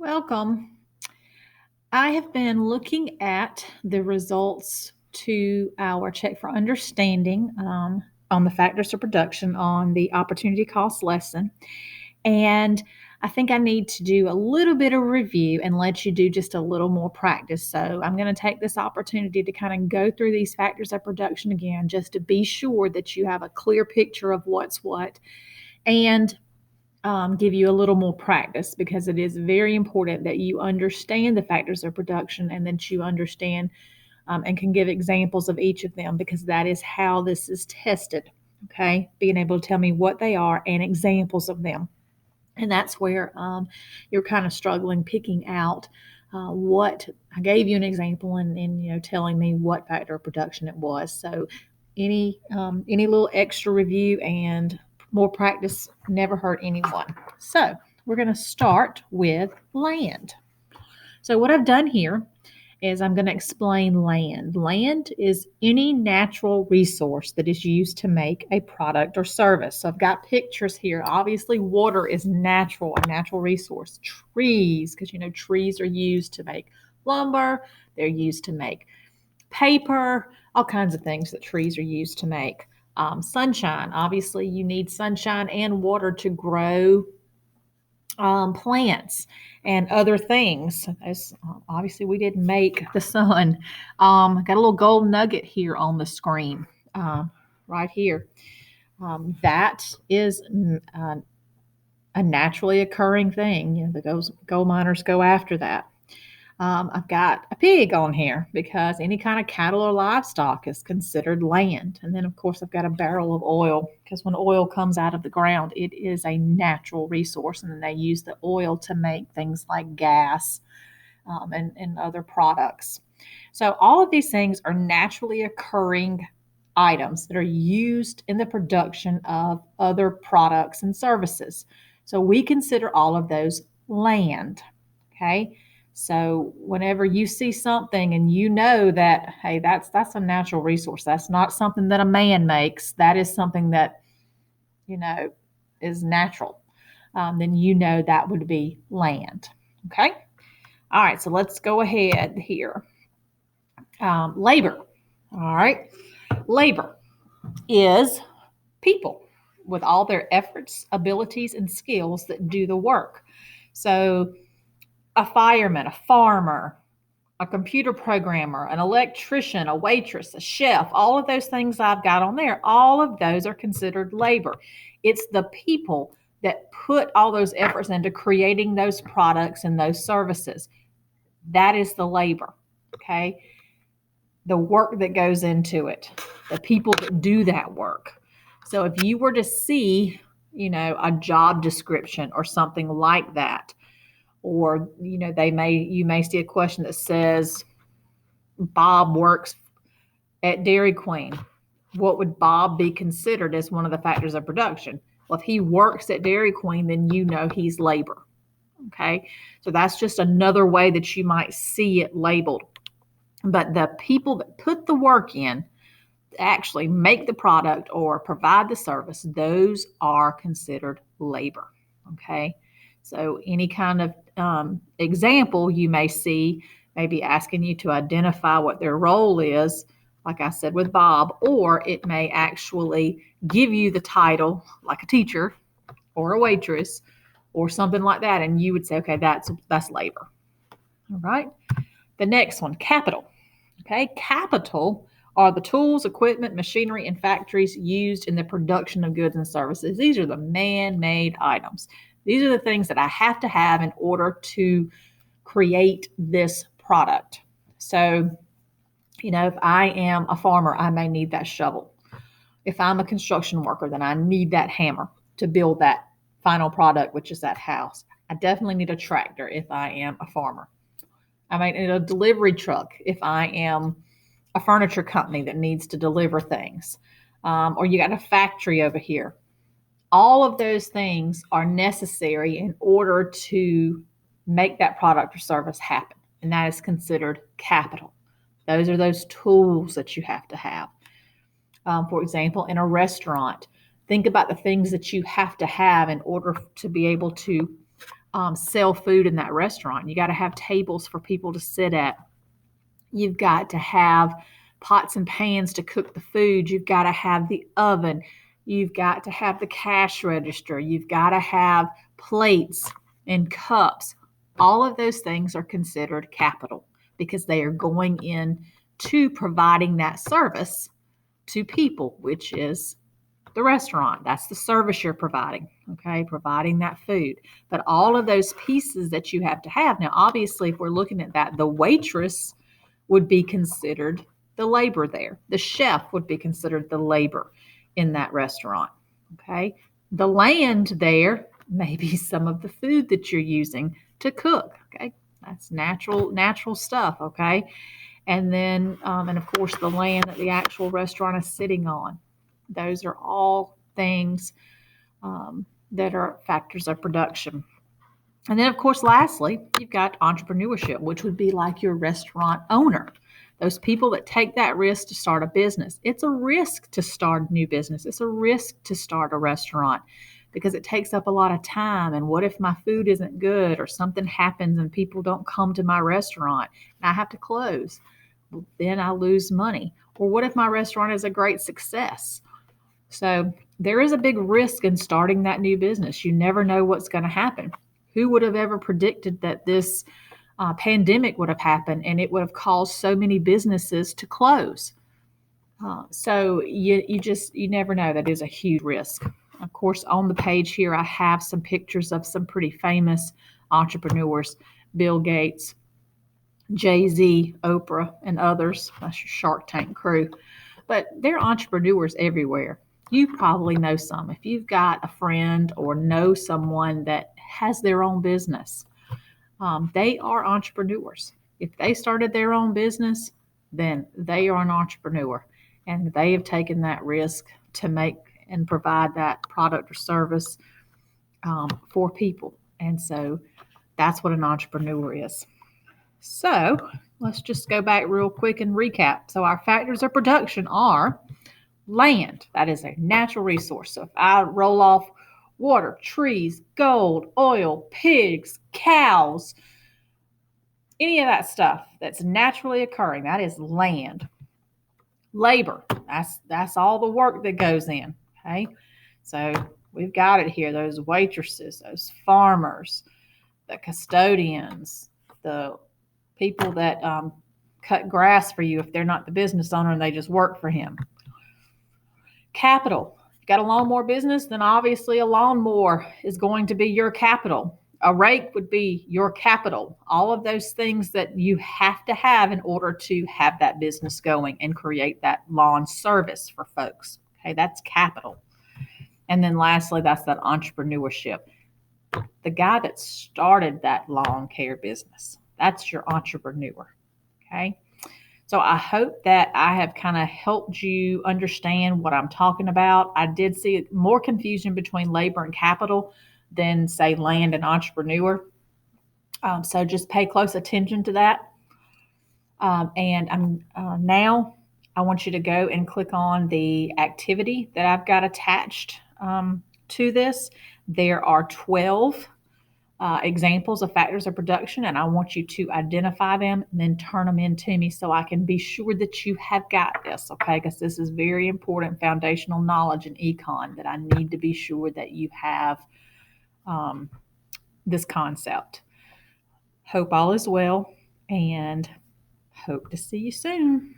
Welcome. I have been looking at the results to our check for understanding on the factors of production on the opportunity cost lesson. And I think I need to do a little bit of review and let you do just a little more practice. So I'm going to take this opportunity to kind of go through these factors of production again, just to be sure that you have a clear picture of what's what. And give you a little more practice because it is very important that you understand the factors of production and that you understand and can give examples of each of them because that is how this is tested. Okay, being able to tell me what they are and examples of them. And that's where you're kind of struggling picking out what I gave you an example and telling me what factor of production it was. So any little extra review and more practice never hurt anyone. So we're going to start with land. So what I've done here is I'm going to explain land. Land is any natural resource that is used to make a product or service. So I've got pictures here. Obviously, water is natural, a natural resource. Trees, because trees are used to make lumber, they're used to make paper, all kinds of things that trees are used to make. Sunshine, obviously, you need sunshine and water to grow plants and other things. As obviously, we didn't make the sun. Got a little gold nugget here on the screen, right here. That is a naturally occurring thing. The gold miners go after that. I've got a pig on here because any kind of cattle or livestock is considered land. And then, of course, I've got a barrel of oil because when oil comes out of the ground, it is a natural resource. And then they use the oil to make things like gas and other products. So, all of these things are naturally occurring items that are used in the production of other products and services. So, we consider all of those land. Okay. So whenever you see something and you know that, hey, that's a natural resource. That's not something that a man makes. That is something that, you know, is natural. Then that would be land. Okay. All right. So let's go ahead here. Labor. All right. Labor is people with all their efforts, abilities, and skills that do the work. So a fireman, a farmer, a computer programmer, an electrician, a waitress, a chef, all of those things I've got on there, all of those are considered labor. It's the people that put all those efforts into creating those products and those services. That is the labor, okay? The work that goes into it, the people that do that work. So if you were to see, a job description or something like that, or you may see a question that says Bob works at Dairy Queen. What would Bob be considered as one of the factors of production? Well, if he works at Dairy Queen, then he's labor. Okay, so that's just another way that you might see it labeled. But the people that put the work in to actually make the product or provide the service, those are considered labor. Okay, so any kind of example you may see, maybe asking you to identify what their role is, like I said with Bob, or it may actually give you the title, like a teacher or a waitress or something like that, and you would say, okay, that's labor. All right. The next one, capital. Okay, capital are the tools, equipment, machinery, and factories used in the production of goods and services. These are the man-made items. These are the things that I have to have in order to create this product. So, if I am a farmer, I may need that shovel. If I'm a construction worker, then I need that hammer to build that final product, which is that house. I definitely need a tractor if I am a farmer. I might need a delivery truck if I am a furniture company that needs to deliver things. Or you got a factory over here. All of those things are necessary in order to make that product or service happen. And that is considered capital. Those are those tools that you have to have. For example, in a restaurant, think about the things that you have to have in order to be able to sell food in that restaurant. You got to have tables for people to sit at. You've got to have pots and pans to cook the food. You've got to have the oven. You've got to have the cash register. You've got to have plates and cups. All of those things are considered capital because they are going in to providing that service to people, which is the restaurant. That's the service you're providing, okay? Providing that food. But all of those pieces that you have to have. Now, obviously, if we're looking at that, the waitress would be considered the labor there. The chef would be considered the labor in that restaurant, okay? The land there may be some of the food that you're using to cook, okay? That's natural stuff, okay? And then, and of course, the land that the actual restaurant is sitting on. Those are all things that are factors of production. And then, of course, lastly, you've got entrepreneurship, which would be like your restaurant owner. Those people that take that risk to start a business. It's a risk to start a new business. It's a risk to start a restaurant because it takes up a lot of time. And what if my food isn't good or something happens and people don't come to my restaurant and I have to close? Well, then I lose money. Or what if my restaurant is a great success? So there is a big risk in starting that new business. You never know what's going to happen. Who would have ever predicted that this pandemic would have happened and it would have caused so many businesses to close? So you never know. That is a huge risk. Of course, on the page here, I have some pictures of some pretty famous entrepreneurs: Bill Gates, Jay-Z, Oprah, and others. That's your Shark Tank crew. But there are entrepreneurs everywhere. You probably know some. If you've got a friend or know someone that has their own business, they are entrepreneurs. If they started their own business, then they are an entrepreneur and they have taken that risk to make and provide that product or service for people. And so that's what an entrepreneur is. So let's just go back real quick and recap. So our factors of production are land. That is a natural resource. So if I roll off water, trees, gold, oil, pigs, cows, any of that stuff that's naturally occurring, that is land. Labor, that's all the work that goes in. Okay. So we've got it here. Those waitresses, those farmers, the custodians, the people that cut grass for you if they're not the business owner and they just work for him. Capital. If you got a lawnmower business, then obviously a lawnmower is going to be your capital. A rake would be your capital. All of those things that you have to have in order to have that business going and create that lawn service for folks. Okay, that's capital. And then lastly, that's that entrepreneurship. The guy that started that lawn care business, that's your entrepreneur. Okay. So I hope that I have kind of helped you understand what I'm talking about. I did see more confusion between labor and capital than, say, land and entrepreneur. So just pay close attention to that. And I'm now I want you to go and click on the activity that I've got attached to this. There are 12 examples of factors of production, and I want you to identify them and then turn them in to me so I can be sure that you have got this, okay? Because this is very important foundational knowledge in econ that I need to be sure that you have this concept. Hope all is well, and hope to see you soon.